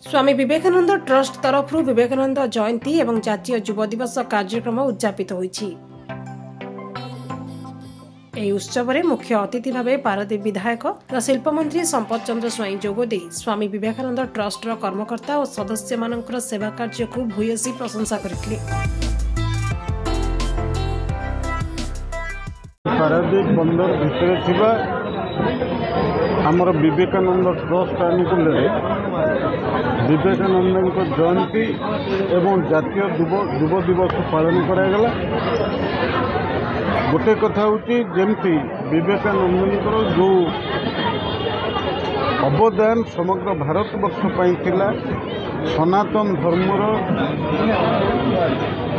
Swami Vivekananda trust तरफ विवेकानंद जयंती एवं जातीय युव दिवस कार्यक्रम उद्यापित होईछि। ଏହି ଉତ୍ସବରେ ମୁଖ୍ୟ ଅତିଥି ଭାବେ ପାରାଦୀପ ବିଧାୟକ ତଥା ଶିଳ୍ପମନ୍ତ୍ରୀ ସମ୍ପତ ଚନ୍ଦ୍ର ସ୍ୱାଇଁ ଯୋଗଦେଇ ସ୍ୱାମୀ ବିବେକାନନ୍ଦ ଟ୍ରଷ୍ଟର କର୍ମକର୍ତ୍ତା ଓ ସଦସ୍ୟମାନଙ୍କର ସେବା କାର୍ଯ୍ୟକୁ ଭୂୟସୀ ପ୍ରଶଂସା କରିଥିଲେ। ପାରାଦୀପ ବନ୍ଦର ଭିତରେ ଥିବା ଆମର ବିବେକାନନ୍ଦ ଟ୍ରଷ୍ଟ ଆନୁକୂଲ୍ୟରେ ବିବେକାନନ୍ଦଙ୍କ ଜୟନ୍ତୀ ଏବଂ ଜାତୀୟ ଯୁବ ଦିବସ ପାଳନ କରାଗଲା। गोटे कथा होची जेमती विवेकानंदर जो अवदान समग्र भारतवर्ष पाई थिला, सनातन धर्मर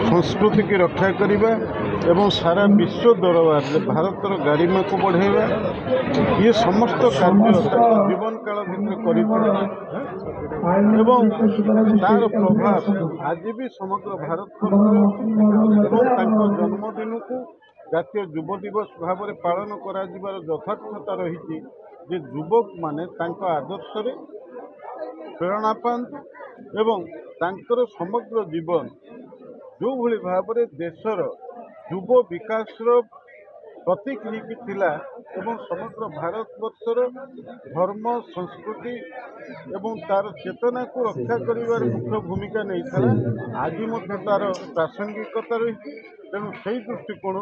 संस्कृति की रक्षा करने एवं सारा विश्व दरबार में भारतर गारिमा को बढ़ेगा, ये समस्त कार्य जीवन काल भर एवं तार प्रभाव आज भी समग्र भारतवर्ष जन्मदिन को जातीय युव दिवस भाव में पालन करा यथार्थता रही युवक माने आदर्श प्रेरणा पाते एवं तांकर समग्र जीवन जो भली भाव में देशर युव विकास प्रतीक थिला एवं समग्र भारतवर्षर धर्म संस्कृति एवं तार चेतना को रक्षा करिवार मुख्य भूमिका नहीं था। आज तार प्रासंगिकता रही तेणु से दृष्टिकोण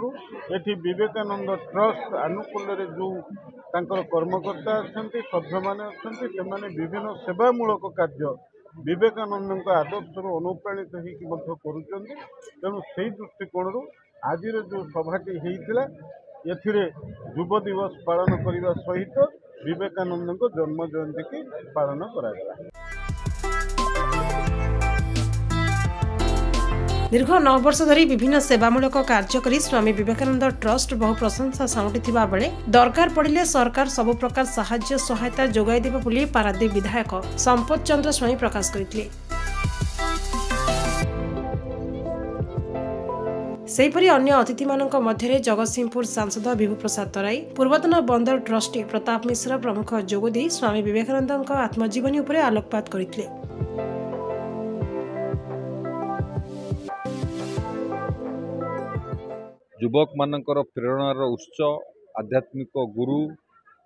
एटी विवेकानंद ट्रस्ट आनुकूल्य जो तांकर कर्मकर्ता अच्छा सभ्य मैंने अच्छा विभिन्न सेवामूलक कार्य विवेकानंद आदर्श अनुप्राणित होकर तेणु से दृष्टिकोण आज जो सभाटी होता एथिरे युव दिवस पालन करने सहित विवेकानंद जन्म जयंती की पालन करा। दीर्घ 9 वर्ष धरी विभिन्न सेवामूलक कार्य करी स्वामी विवेकानंद ट्रस्ट बहु प्रशंसा साउंटिथिबा बेले दरकार पड़िले सरकार सब प्रकार साहाय्य सहायता जोगाई देबे बोली पारादीप विधायक संपत चंद्र स्वाई प्रकाश करथिले। सेहीपरि अन्य अतिथि मानक मध्य जगतसिंहपुर सांसद विभू प्रसाद तराई, पूर्वतन बंदर ट्रस्टी प्रताप मिश्र प्रमुख जोगदी स्वामी विवेकानंद आत्मजीवनी उपरे आलोकपात करथिले। युवक मानकर प्रेरणार उत्स आध्यात्मिक गुरु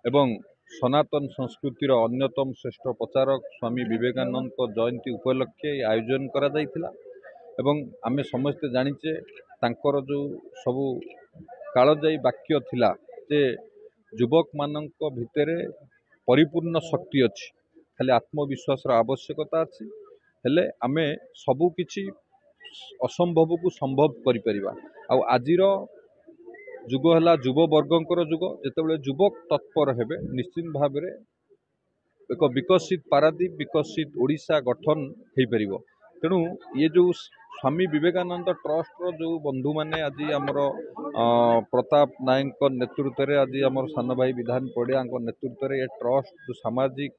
एवं सनातन संस्कृतिर अन्यतम श्रेष्ठ प्रचारक स्वामी विवेकानंद जयंती उपलक्षे आयोजन करा जायतिला एवं आमे समस्ते जानिचे तांकर जो सबु कालजाई वाक्य थिला जे युवक मानक भितरे परिपूर्ण शक्ति अच्छी, खाली आत्मविश्वास आवश्यकता अच्छी हेले आमे सबु किछि असंभव को संभव करि परिबा। आ आजिर जुग है युव वर्गंकर जुग, जेतेबेले युवक तत्पर हेबे निश्चित भाव में एक विकसित पारादीप विकसित ओडिशा गठन हो पारिबो। तेणु ये जो स्वामी विवेकानंद ट्रस्ट जो बंधु माने आज आमर प्रताप नायक नेतृत्व में आज आमर सान भाई विधान पड़िया नेतृत्व में ये ट्रस्ट जो सामाजिक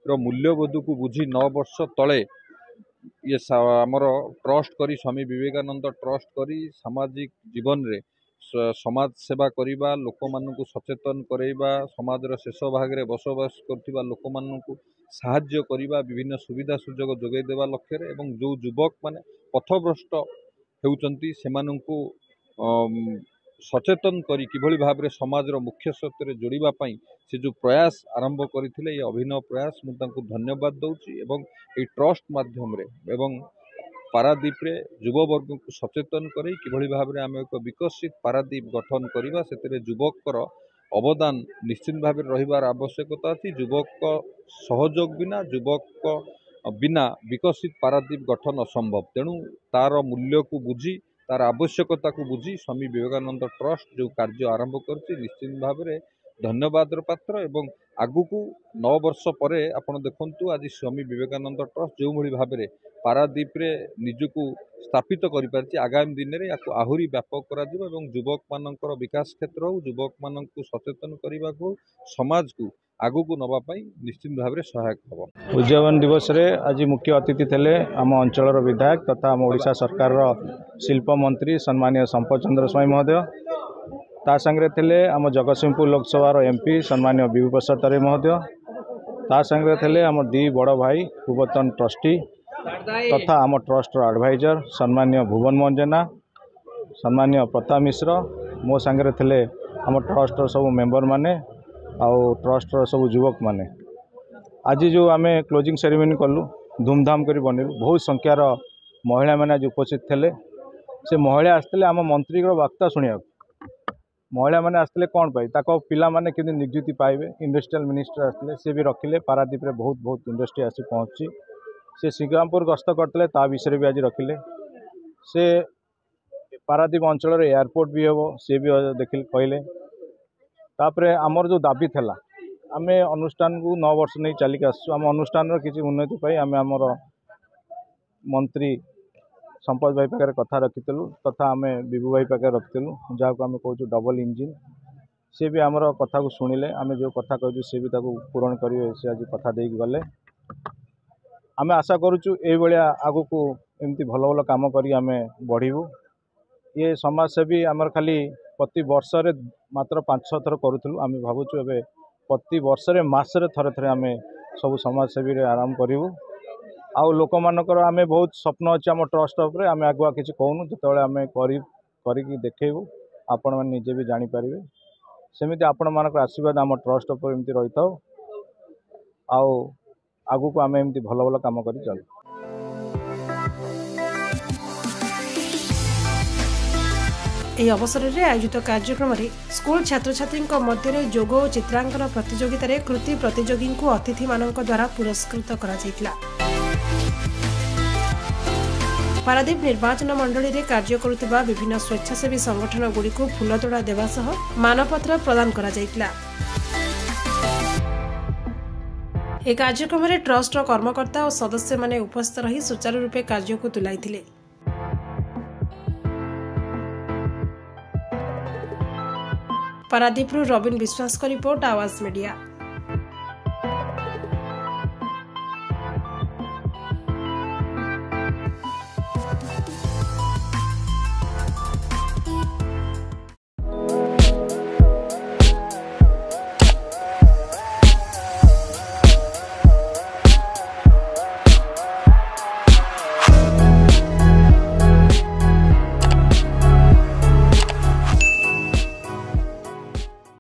मूल्यबोध को बुझी 9 वर्ष तले ये आमर ट्रस्ट करी स्वामी विवेकानंद ट्रस्ट करी सामाजिक जीवन रे समाज सेवा करिबा, लोक मानकु सचेतन करैबा, समाज रो शेष भाग रे बसवास करथिबा लोक मानकु साहाय्य करिबा, विभिन्न सुविधा सुजोग जोगाई देवा लक्ष्य रे एवं जो युवक माने पथभ्रष्ट हेउचंती सेमानंकु सचेतन करी किभली भाव रे समाज रो मुख्य स्रोत रे जोड़िबा पई से जो प्रयास आरंभ करथिले ये अभिनव प्रयास मु तांकु धन्यवाद दउची एवं ए ट्रस्ट माध्यम रे एवं पारादीप रे युव वर्ग को सचेतन करी किभली भाव रे आमे एक विकसित पारादीप गठन करिबा सेतिरे युवकर अवदान निश्चित भाव में रहिबार आवश्यकता अछि। युवक सहयोग बिना विकसित पारादीप गठन असंभव। तेणु तार मूल्य को बुझी तार आवश्यकता को बुझी स्वामी विवेकानंद ट्रस्ट जो कार्य आरंभ करछि निश्चित भाव में धन्यवाद पात्र एवं आगुकू 9 वर्ष पर आपण देखंतु आज स्वामी विवेकानंद ट्रस्ट जो भली भाव में पारादीप रे निजको स्थापित करि पारछि आगामी दिन में या आहुरी व्यापक करा जिवो एवं युवक मानकर विकास क्षेत्र हो युवक मानक सचेतन करने को समाज को आगु को नवा पाई निश्चित भाव में सहायक हम। उद्यापन दिवस रे आज मुख्य अतिथि थे आम अंचल विधायक तथा आम ओडिशा सरकार शिल्प मंत्री सम्मानीय संपत चंद्र स्वाई महोदय ता संगे थे आम जगतसिंहपुर लोकसभा एमपी सम्मानीय विभू प्रसाद तराई महोदय ता संगे थे आम दी बड़ भाई पूर्वतन ट्रस्टी तथा आम ट्रस्ट एडवाइजर सम्मान्य भुवन मोहन जेना सम्मान्य प्रताप मिश्र मो सांगे थे आम ट्रस्ट सब मेंबर माने आउ ट्रस्ट सब युवक माने आज जो आम क्लोजिंग सेरेमनी कलु धूमधाम कर बनलु बहुत संख्यार महिला मैंने आज उपस्थित थे से महिला आसते आम मंत्री वार्ता शुणा महिला मैंने आसते कौन पाई पिला माने कि नियुक्ति पाइबे इंडस्ट्रियल मिनिस्टर आसते सी भी रखिले पारादीप रे बहुत बहुत इंडस्ट्री आसी पहुँची से सिंगापुर गस्त करते ता विषय भी आज रखिले से पारादीप अंचल एयरपोर्ट भी हम सी भी देखिले कहले तापर आमर जो दाबी थेला आम अनुष्ठान को 9 वर्ष नहीं चलिक आसु आम अनुष्ठान किसी उन्नति पाई आम आमर मंत्री संपत भाई पाखे कथा रखीलु तथा आम विभू भाई पाखे रखीलु जहाँ को आम कहूँ डबल इंजिन सी भी आमर कथा को शुणिले आम जो कथा कहूँ सी भी पूरण करेंगे सी आज कथा दे गले आम आशा करुचु ये आगु को एमती भल भल कम कर बढ़ू ये समाजसेवी आमर खाली प्रति वर्ष रे मात्र 5-6 थर करूँ आम भावुँ ए प्रति वर्ष रे मासरे थरे थरे आम सब समाजसेवी आराम करूँ आउ लोक मानकर आम बहुत स्वप्न अच्छे आम ट्रस्ट उपरे आम आगुआ किसी कहूँ जो आम कर देखू आपण मैंने निजे भी जानीपारे सेमती आपण मानक आशीर्वाद आम ट्रस्ट उपर एमती रही था आउ आगु को आम एमती भल भल कम कर चलू। ଏହି ଅବସରରେ ଆୟୋଜିତ କାର୍ଯ୍ୟକ୍ରମରେ ସ୍କୁଲ ଛାତ୍ରଛାତ୍ରୀଙ୍କ ମଧ୍ୟରେ ଯୋଗ ଓ ଚିତ୍ରାଙ୍କନ ପ୍ରତିଯୋଗିତାରେ କୃତି ପ୍ରତିଯୋଗୀଙ୍କୁ ଅତିଥିମାନଙ୍କ ଦ୍ୱାରା ପୁରସ୍କୃତ କରାଯାଇଥିଲା। ପାରାଦୀପ ନିର୍ବାଚନ ମଣ୍ଡଳୀରେ କାର୍ଯ୍ୟ କରୁଥିବା ବିଭିନ୍ନ ସ୍ୱେଚ୍ଛାସେବୀ ସଂଗଠନଗୁଡ଼ିକୁ ଫୁଲତୋଡ଼ା ଦେବା ସହ ମାନପତ୍ର ପ୍ରଦାନ କରାଯାଇଥିଲା। ଏହି କାର୍ଯ୍ୟକ୍ରମରେ ଟ୍ରଷ୍ଟର କର୍ମକର୍ତ୍ତା ଓ ସଦସ୍ୟମାନେ ଉପସ୍ଥିତ ରହି ସୁଚାରୁ ରୂପେ କାର୍ଯ୍ୟକୁ ତୁଲାଇଥିଲେ। पारादीप रवीन विश्वास का रिपोर्ट आवाज मीडिया।